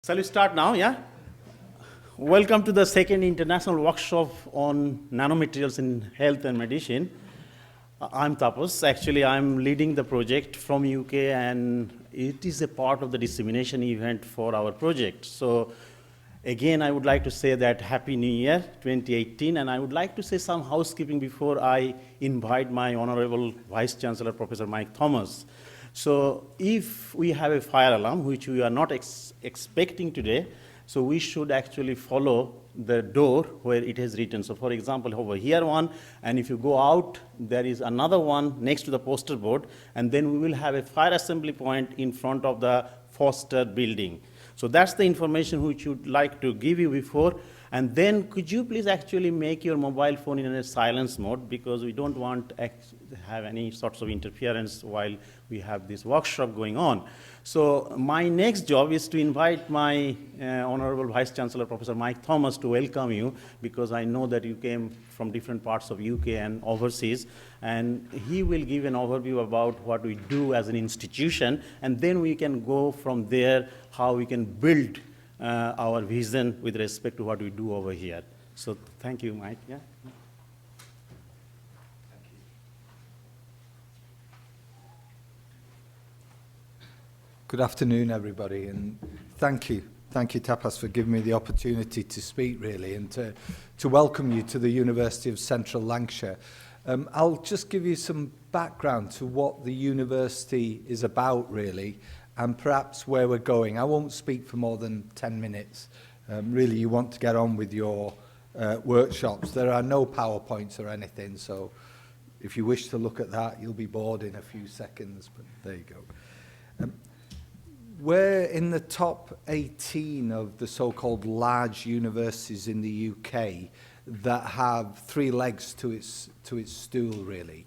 Shall we start now, yeah? Welcome to the second international workshop on nanomaterials in health and medicine. I'm Tapas. Actually, I'm leading the project from UK, and it is a part of the dissemination event for our project. So again, I would like to say that Happy New Year 2018, and I would like to say some housekeeping before I invite my Honorable Vice-Chancellor, Professor Mike Thomas. So if we have a fire alarm, which we are not expecting today, so we should actually follow the door where it is written. So for example, over here one, and if you go out, there is another one next to the poster board, and then we will have a fire assembly point in front of the Foster building. So that's the information which you'd like to give you before. And then could you please actually make your mobile phone in a silence mode, because we don't want to have any sorts of interference while we have this workshop going on. So my next job is to invite my Honorable Vice-Chancellor, Professor Mike Thomas, to welcome you, because I know that you came from different parts of UK and overseas, and he will give an overview about what we do as an institution, and then we can go from there how we can build our vision with respect to what we do over here. So thank you, Mike. Yeah. Good afternoon, everybody, and thank you. Thank you, Tapas, for giving me the opportunity to speak, really, and to welcome you to the University of Central Lancashire. I'll just give you some background to what the university is about, really, and perhaps where we're going. I won't speak for more than 10 minutes. Really, you want to get on with your workshops. There are no PowerPoints or anything, so if you wish to look at that, you'll be bored in a few seconds, but there you go. We're in the top 18 of the so-called large universities in the UK that have three legs to its stool, really.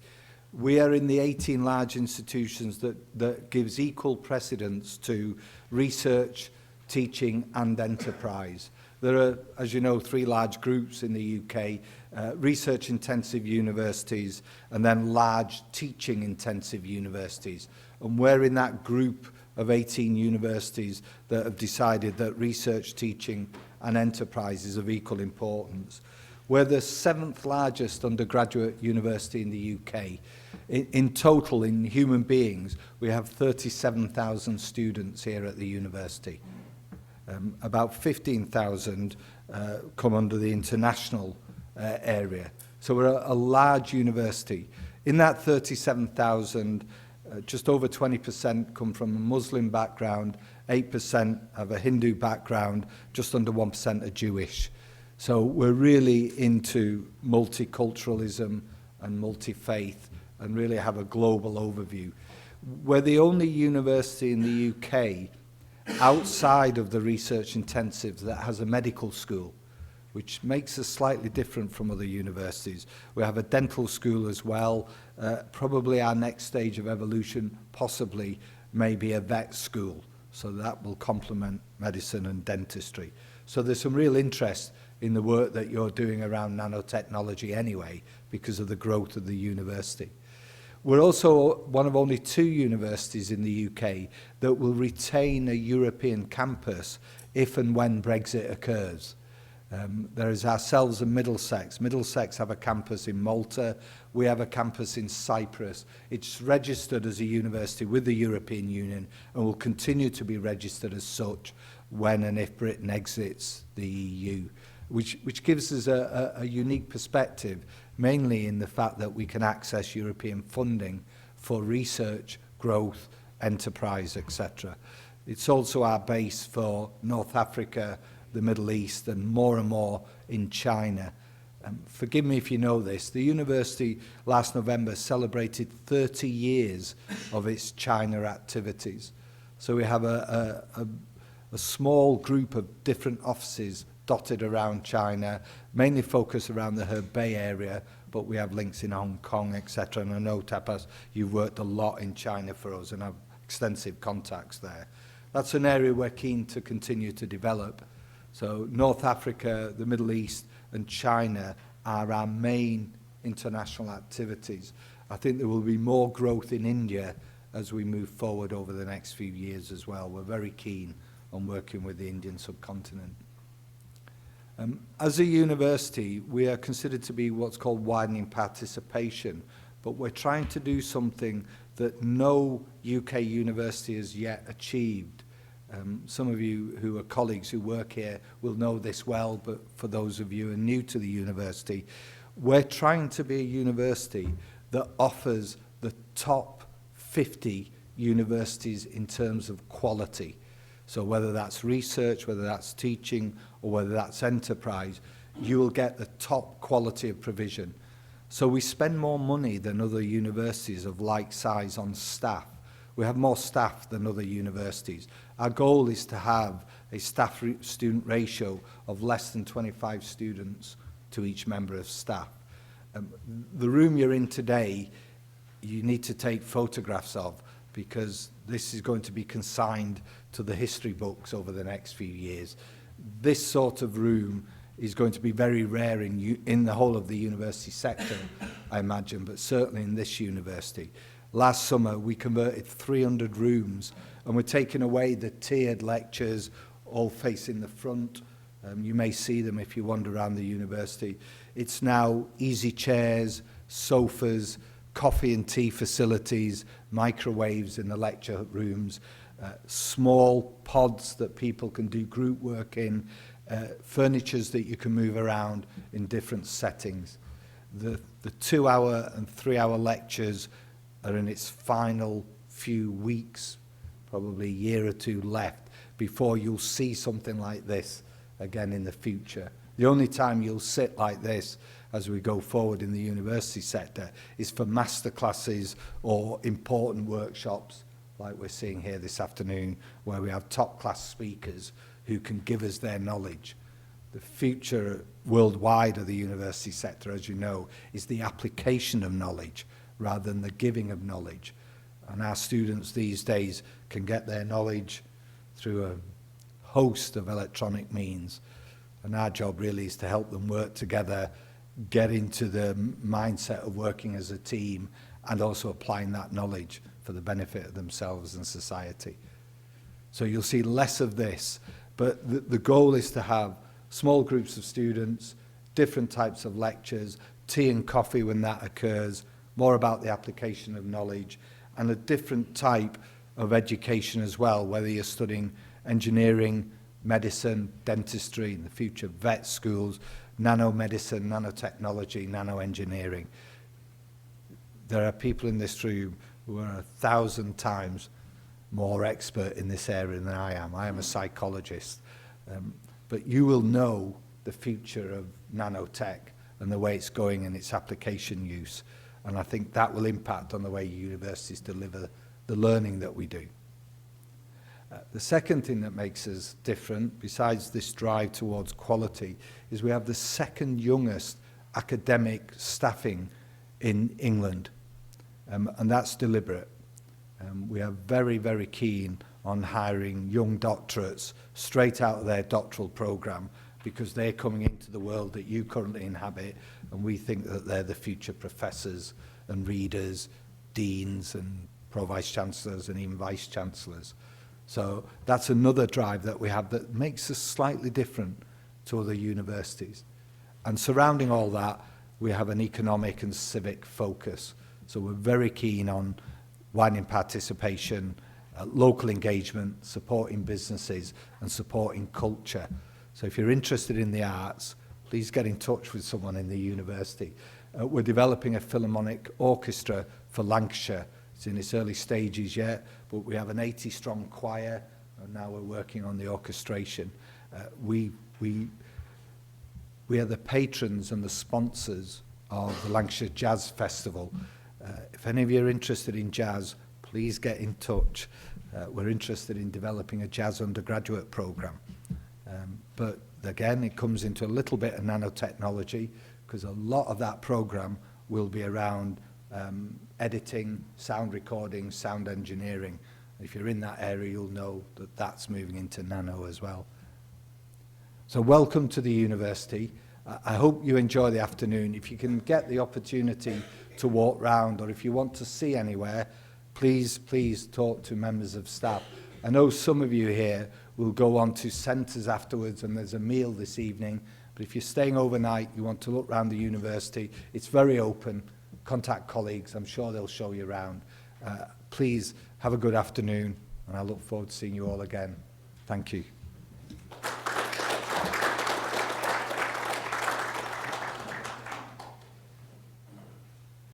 We are in the 18 large institutions that gives equal precedence to research, teaching, and enterprise. There are, as you know, three large groups in the UK, research-intensive universities, and then large teaching-intensive universities. And we're in that group of 18 universities that have decided that research, teaching, and enterprise is of equal importance. We're the 7th largest undergraduate university in the UK. In total, in human beings, we have 37,000 students here at the university. About 15,000 come under the international area. So we're a large university. In that 37,000, just over 20% come from a Muslim background, 8% have a Hindu background, just under 1% are Jewish. So we're really into multiculturalism and multi-faith and really have a global overview. We're the only university in the UK outside of the research intensives that has a medical school, which makes us slightly different from other universities. We have a dental school as well. Probably our next stage of evolution, possibly, maybe a vet school. So that will complement medicine and dentistry. So there's some real interest in the work that you're doing around nanotechnology anyway, because of the growth of the university. We're also one of only 2 universities in the UK that will retain a European campus if and when Brexit occurs. There is ourselves and Middlesex. Middlesex have a campus in Malta. We have a campus in Cyprus. It's registered as a university with the European Union and will continue to be registered as such when and if Britain exits the EU, which gives us a unique perspective, mainly in the fact that we can access European funding for research, growth, enterprise, etc. It's also our base for North Africa, the Middle East, and more in China. Forgive me if you know this, the university last November celebrated 30 years of its China activities. So we have a small group of different offices dotted around China, mainly focused around the Hebei area, but we have links in Hong Kong, etc. And I know, Tapas, you've worked a lot in China for us and have extensive contacts there. That's an area we're keen to continue to develop. So North Africa, the Middle East, and China are our main international activities. I think there will be more growth in India as we move forward over the next few years as well. We're very keen on working with the Indian subcontinent. As a university, we are considered to be what's called widening participation, but we're trying to do something that no UK university has yet achieved. Some of you who are colleagues who work here will know this well, but for those of you who are new to the university, we're trying to be a university that offers the top 50 universities in terms of quality. So whether that's research, whether that's teaching, or whether that's enterprise, you will get the top quality of provision. So we spend more money than other universities of like size on staff. We have more staff than other universities. Our goal is to have a staff-student ratio of less than 25 students to each member of staff. The room you're in today, you need to take photographs of, because this is going to be consigned to the history books over the next few years. This sort of room is going to be very rare in the whole of the university sector, I imagine, but certainly in this university. Last summer, we converted 300 rooms, and we're taking away the tiered lectures, all facing the front. You may see them if you wander around the university. It's now easy chairs, sofas, coffee and tea facilities, microwaves in the lecture rooms, small pods that people can do group work in, furnitures that you can move around in different settings. The 2-hour and 3-hour lectures are in its final few weeks, probably a year or two left, before you'll see something like this again in the future. The only time you'll sit like this as we go forward in the university sector is for masterclasses or important workshops like we're seeing here this afternoon, where we have top-class speakers who can give us their knowledge. The future worldwide of the university sector, as you know, is the application of knowledge rather than the giving of knowledge. And our students these days can get their knowledge through a host of electronic means. And our job really is to help them work together, get into the mindset of working as a team, and also applying that knowledge for the benefit of themselves and society. So you'll see less of this, but the goal is to have small groups of students, different types of lectures, tea and coffee when that occurs, more about the application of knowledge, and a different type of education as well, whether you're studying engineering, medicine, dentistry, in the future vet schools, nanomedicine, nanotechnology, nanoengineering. There are people in this room who are 1,000 times more expert in this area than I am. I am a psychologist. But you will know the future of nanotech and the way it's going and its application use. And I think that will impact on the way universities deliver the learning that we do. The second thing that makes us different, besides this drive towards quality, is we have the second youngest academic staffing in England. And that's deliberate. We are very, very keen on hiring young doctorates straight out of their doctoral programme, because they're coming into the world that you currently inhabit, and we think that they're the future professors and readers, deans and pro-vice-chancellors and even vice-chancellors. So that's another drive that we have that makes us slightly different to other universities. And surrounding all that, we have an economic and civic focus. So we're very keen on widening participation, local engagement, supporting businesses and supporting culture. So if you're interested in the arts, please get in touch with someone in the university. We're developing a philharmonic orchestra for Lancashire. It's in its early stages yet, but we have an 80-strong choir, and now we're working on the orchestration. We are the patrons and the sponsors of the Lancashire Jazz Festival. If any of you are interested in jazz, please get in touch. We're interested in developing a jazz undergraduate program. But again, it comes into a little bit of nanotechnology, because a lot of that program will be around editing, sound recording, sound engineering. If you're in that area, you'll know that that's moving into nano as well. So welcome to the university. I hope you enjoy the afternoon. If you can get the opportunity to walk round, or if you want to see anywhere, please talk to members of staff. I know some of you here We'll go on to centres afterwards, and there's a meal this evening. But if you're staying overnight, you want to look around the university, it's very open. Contact colleagues, I'm sure they'll show you around. Please have a good afternoon, and I look forward to seeing you all again. Thank you.